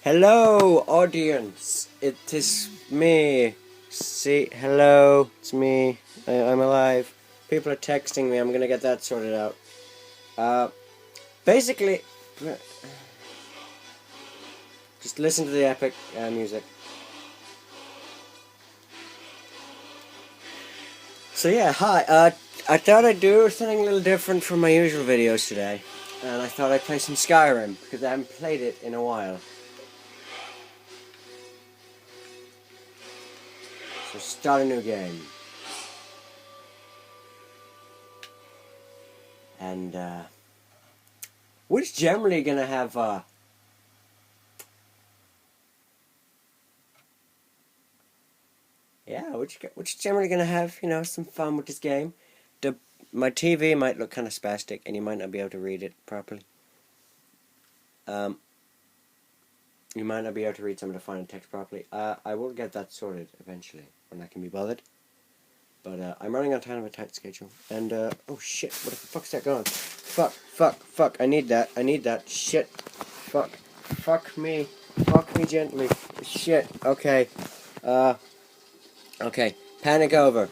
Hello, audience. It is me. See, hello, it's me. I'm alive. People are texting me. I'm gonna get that sorted out. Basically, just listen to the epic music. So yeah, hi. I thought I'd do something a little different from my usual videos today, and I thought I'd play some Skyrim because I haven't played it in a while. So start a new game. And we're generally gonna have we're generally gonna have some fun with this game. My TV might look kind of spastic, and you might not be able to read it properly. You might not be able to read some of the fine text properly. I will get that sorted eventually when I can be bothered. But I'm running on kind of a tight schedule. And oh shit, what the fuck's that going? Fuck! I need that. Shit, fuck me gently. Shit. Okay. Okay. Panic over.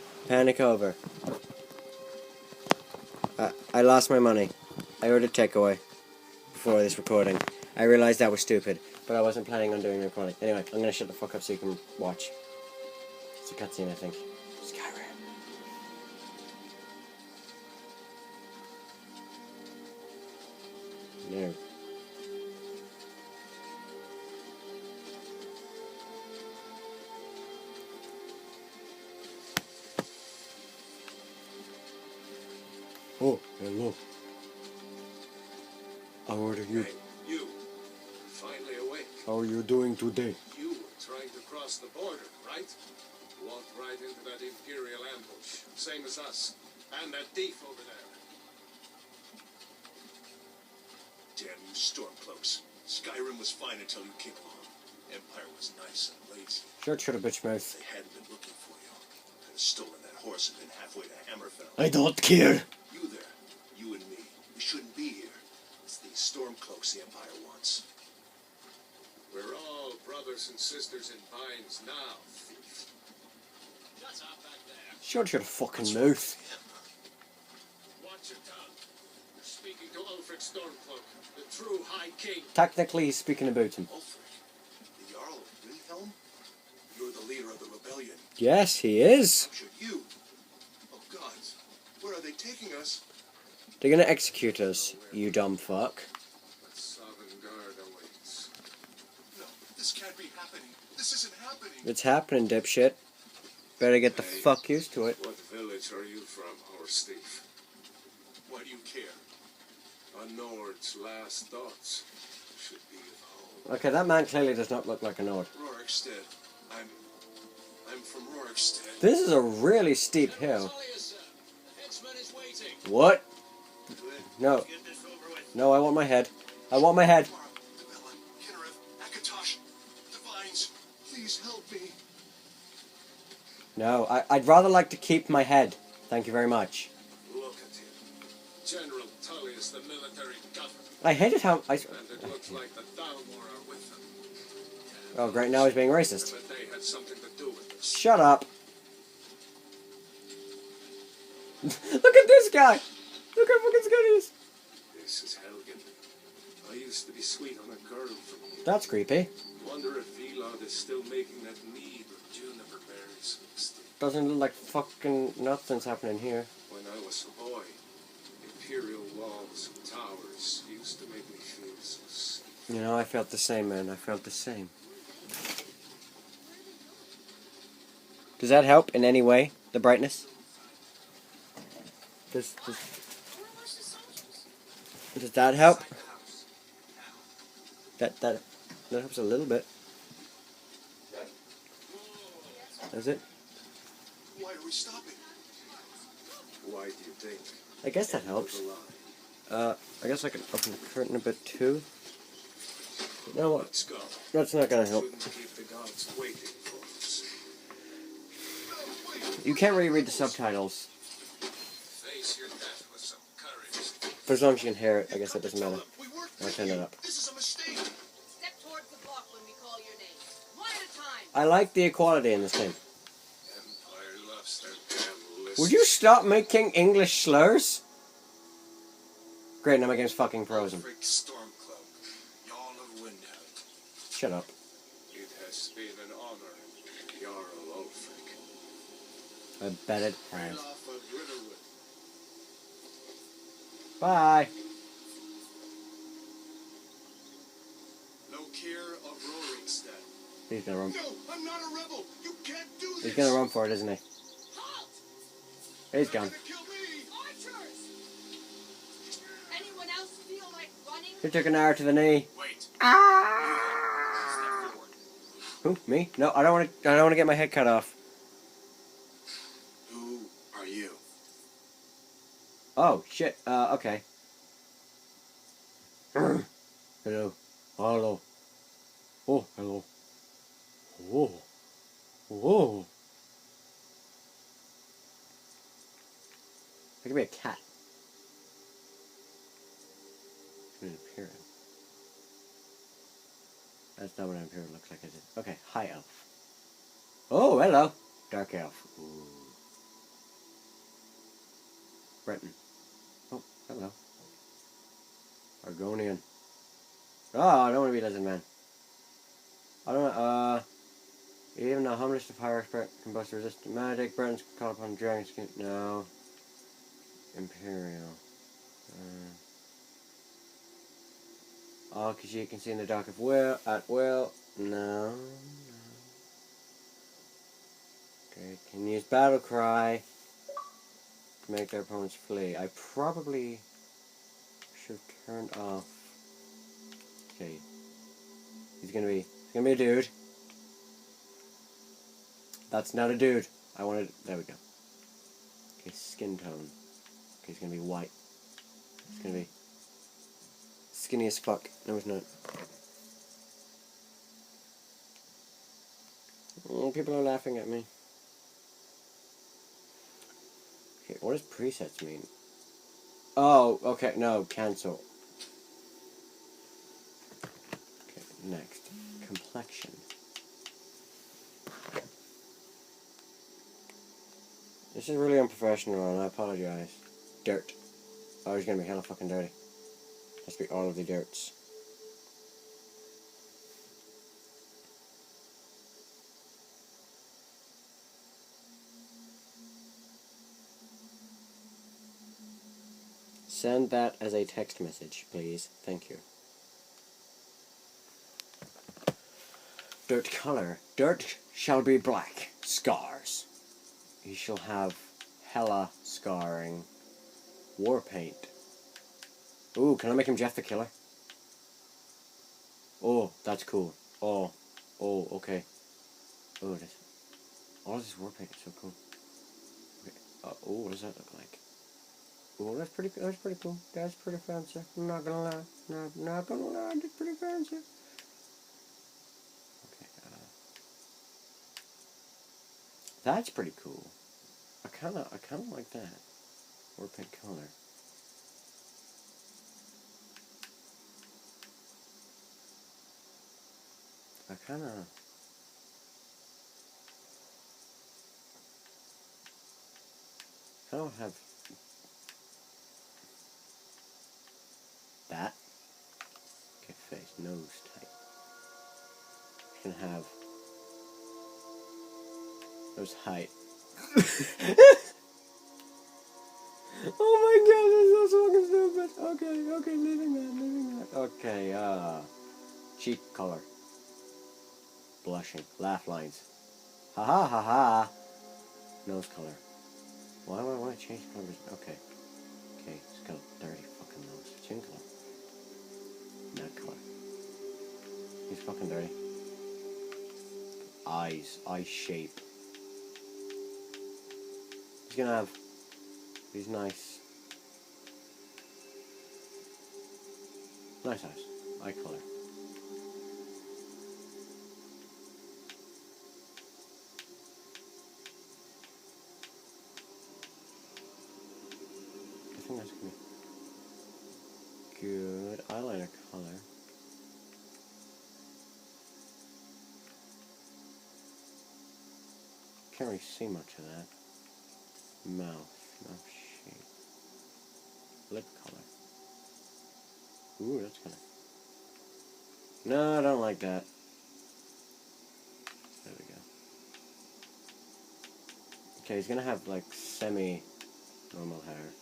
I lost my money. I ordered takeaway before this recording. I realized that was stupid, but I wasn't planning on doing the recording. Anyway, I'm gonna shut the fuck up so you can watch. It's a cutscene, I think. Skyrim. No. Oh, hello. How are you? Hey, you. Finally awake. How are you doing today? You were trying to cross the border, right? Walked right into that Imperial ambush. Same as us. And that thief over there. Damn you Stormcloaks. Skyrim was fine until you came along. Empire was nice and lazy. Shut a bitch mouth. They hadn't been looking for you. Could have stolen that horse and been halfway to Hammerfell. I don't care. You there. You and me. We shouldn't be here. It's these Stormcloaks the Empire wants. We're all brothers and sisters in binds now, thief. Shut up back there. Shut your fucking mouth. Watch your tongue. You're speaking to Ulfric Stormcloak, the true High King. Technically, he's speaking about him. Ulfric, the Jarl of Windhelm? You're the leader of the rebellion. Yes, he is. Captured you. Oh gods, where are they taking us? They're gonna execute us, you dumb fuck. But Sovngarde awaits. No, this can't be happening. This isn't happening. It's happening, dipshit. Better get the fuck used to it. What village are you from, horse thief? Why do you care? A Nord's last thoughts should be of home. Okay, that man clearly does not look like a Nord. Rorikstead. I'm from Rorikstead. This is a really steep hill. What? No. No, I want my head. I want my head. Please help me. No, I'd rather like to keep my head. Thank you very much. Look at him. General Tullius, the military governor. I hated how I... And it looks like the Thalmor are with them. Oh, great, now he's being racist. But they had something to do with this. Shut up. Look at this guy. Look how fucking scared he is. This is Helgen. I used to be sweet on a girl from here. That's creepy. Wonder if Vilod is still making that mead with juniper berries. Doesn't look like fucking nothing's happening here. When I was a boy, imperial walls and towers used to make me feel so safe. You know, I felt the same, man. I felt the same. Does that help in any way? The brightness? Does that help? That helps a little bit. Does it? Why are we stopping? Why do you think? I guess that helps. I guess I can open the curtain a bit too. No, what? Let's go. That's not gonna help. Shouldn't keep the gods waiting for us. You can't really read the subtitles. Face your death with some courage. But as long as you can hear it, I guess that doesn't matter. I'll turn it up. This is a mistake. Step towards the block when I like the equality in this thing. Empire loves their damn lists. Would you stop making English slurs? Great, now my game's fucking frozen. Ulfric Stormcloak, Jarl of Windhelm. Shut up. It has been an honor, Jarl Ulfric. I bet it has. Ralof of Riverwood. Bye. Lokir of Roringstead. He's gonna run. No, I'm not a rebel. You can't do this. He's gonna run for it, isn't he? Halt! He's You're gone. gonna kill me. Archers! Anyone else feel like running? He took an arrow to the knee. Wait. Ah! Step forward. Who? Me? No, I don't want to. I don't want to get my head cut off. Who are you? Oh shit. Okay. Hello. Hello. Oh, hello. Whoa. Whoa. I could be a cat. An Imperial. That's not what an Imperial looks like, is it? Okay, High Elf. Oh, hello. Dark Elf. Ooh. Breton. Oh, hello. Argonian. Oh, I don't want to be Lizard Man. I don't know, even the humblest of fire expert can boast resistant magic. Bretons can call upon dragon skin. No. Imperial. Oh, because you can see in the dark of will, at will. No. Okay, can use battle cry to make their opponents flee. I probably should have turned off. Okay. He's gonna be a dude. That's not a dude. I wanted. There we go. Okay, skin tone. Okay, he's gonna be white. He's gonna be skinny as fuck. No, he's not. Oh, people are laughing at me. Okay, what does presets mean? Oh, okay, no, cancel. Okay, next. Complexion. This is really unprofessional and I apologize. Dirt. Oh, he's gonna be hella fucking dirty. Has to be all of the dirts. Send that as a text message, please. Thank you. Dirt color. Dirt shall be black. Scars. He shall have hella scarring. War paint. Ooh, can I make him Jeff the Killer? Oh, that's cool. Oh, okay. Oh, this. All this war paint is so cool. Okay. Oh, what does that look like? Oh, that's pretty cool. That's pretty fancy. I'm not gonna lie. Not gonna lie. That's pretty fancy. Okay. That's pretty cool. I kinda like that. War paint color. I kinda have that. Okay, face, nose type. You can have nose height. Oh my god, that's so fucking stupid. Okay, leaving that. Okay, cheek color. Blushing. Laugh lines. Ha ha ha ha. Nose color. Why would I want to change colors? Okay. Okay, it's got a dirty fucking nose. Chin color. Neck color. He's fucking dirty. Eyes. Eye shape. He's gonna have these nice eyes. Eye color. I think that's gonna be good. Eyeliner color. can't really see much of that. Mouth shape. Lip color. Ooh, that's kind of... No, I don't like that. There we go. Okay, he's gonna have, like, semi-normal hair.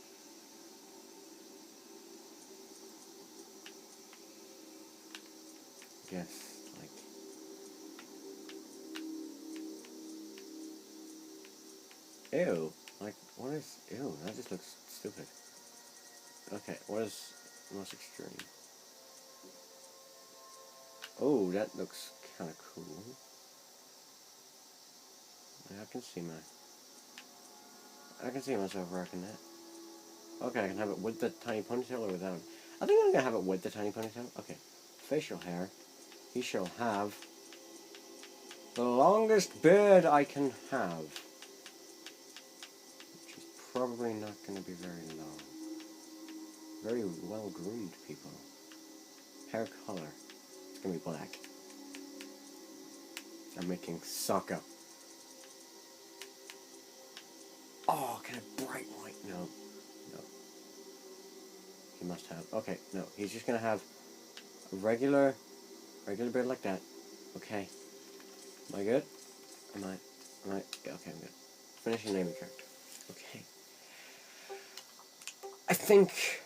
Guess, like... Ew. Like, what is... Ew, that just looks stupid. Okay, what is most extreme? Oh, that looks kind of cool. I can see myself rocking that. Okay, I can have it with the tiny ponytail or without. I think I'm gonna have it with the tiny ponytail. Okay, facial hair. He shall have the longest beard I can have, which is probably not gonna be very long. Very well groomed people. Hair color. It's gonna be black. I'm making Sokka. Oh, can I bright white? No. No. He must have. Okay, no. He's just gonna have a regular beard like that. Okay. Am I good? Am I? Yeah, okay, I'm good. Finishing naming character. Okay. I think...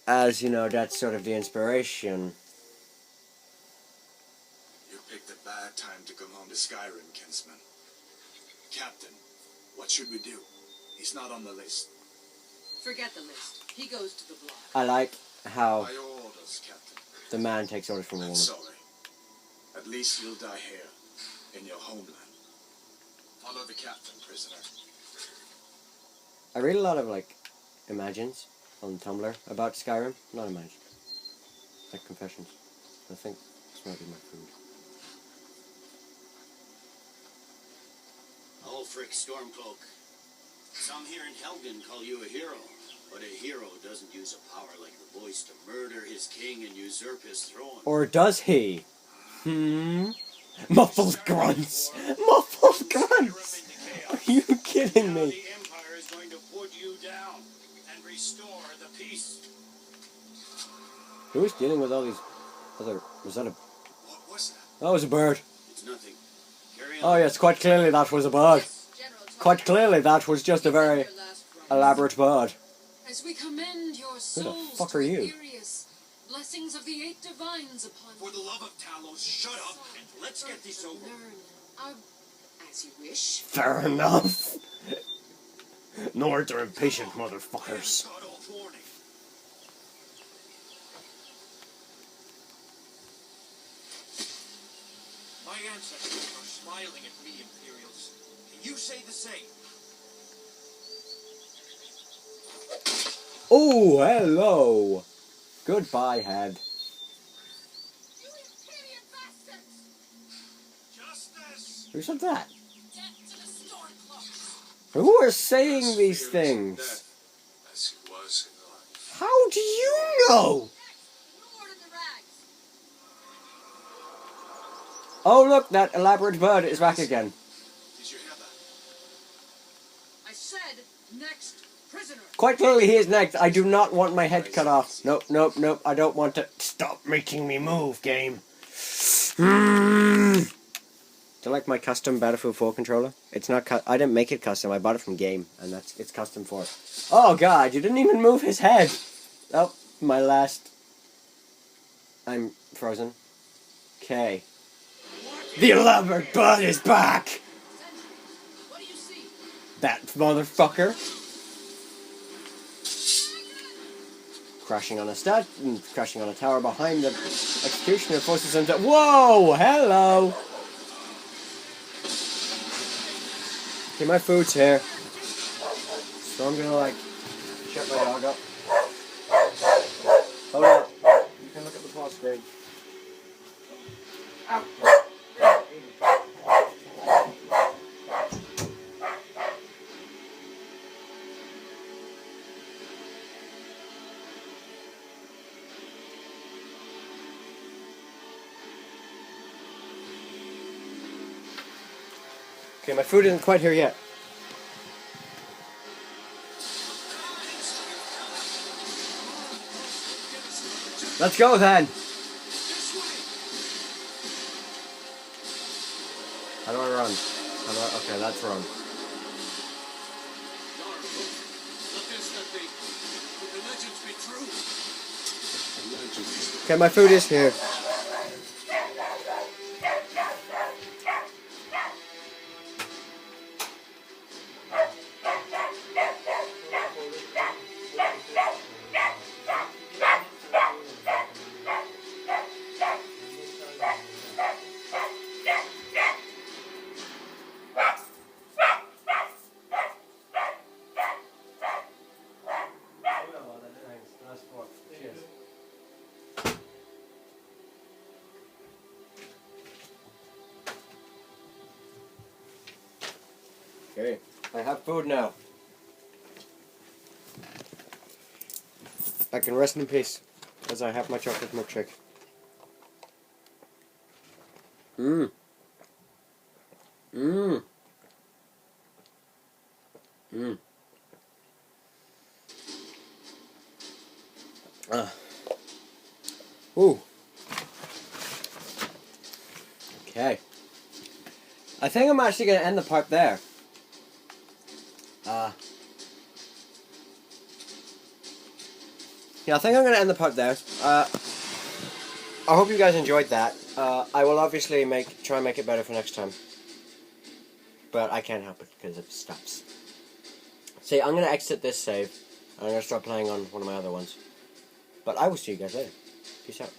As, you know, that's sort of the inspiration. You picked a bad time to come home to Skyrim, Kinsman. Captain, what should we do? He's not on the list. Forget the list. He goes to the block. I like how By your orders, Captain. the man takes orders from a I'm woman. sorry. At least you'll die here, in your homeland. Follow the captain, prisoner. I read a lot of, like, imagines on Tumblr about Skyrim. Not imagines. Like confessions. I think this might be my food. Ulfric Stormcloak. Some here in Helgen call you a hero, but a hero doesn't use a power like the voice to murder his king and usurp his throne. Or does he? Muffled grunts! Muffled grunts! Are you kidding Now me? the Empire is going to put you down and restore the peace. Who is dealing with all these other... Was that a... What was that? That was a bird. It's nothing. Carry on. Oh yes, quite clearly that was a bird. Yes, General Tarkin. Quite clearly that was just a very Your last promise. elaborate bird. As we commend your Who the souls fuck to are you? Aetherius, blessings of the eight divines upon For the love of Talos, shut up and let's get this over. Learn, as you wish. Fair enough. Nords are impatient motherfuckers. God off warning. My ancestors are smiling at me, Imperials. Can you say the same? Oh, hello. Goodbye, head. You imperial bastards! Justice! Who said that? Get to the Stormcloaks! Who are saying these things? Death, as he was in life. How do you know? Lord of the Rags! Oh, look, that elaborate bird is back again. Did you hear that? I said, next prisoner! Quite clearly he is next. I do not want my head cut off. Nope, nope, nope. I don't want to. Stop making me move, game. Do you like my custom Battlefield 4 controller? It's not I didn't make it custom. I bought it from Game, and it's custom for it. Oh god, you didn't even move his head. Oh, my last. I'm frozen. Okay. The elaborate bird is back. Sentry, what do you see? That motherfucker. Crashing on a crashing on a tower behind the executioner forces him to. Whoa! Hello! Okay, my food's here. So I'm gonna, like, shut my dog up. Hold on. You can look at the pause screen. Ow! Okay, my food isn't quite here yet. Let's go then. How do I run? Okay, that's wrong. The legends be true. Legends. Okay, my food is here. Okay, I have food now. I can rest in peace, as I have my chocolate milkshake. Mmm. Mmm. Mmm. Ooh. Okay. I think I'm actually going to end the part there. Yeah, I think I'm going to end the part there. I hope you guys enjoyed that. I will obviously try and make it better for next time. But I can't help it because it stops. See, I'm going to exit this save. And I'm going to start playing on one of my other ones. But I will see you guys later. Peace out.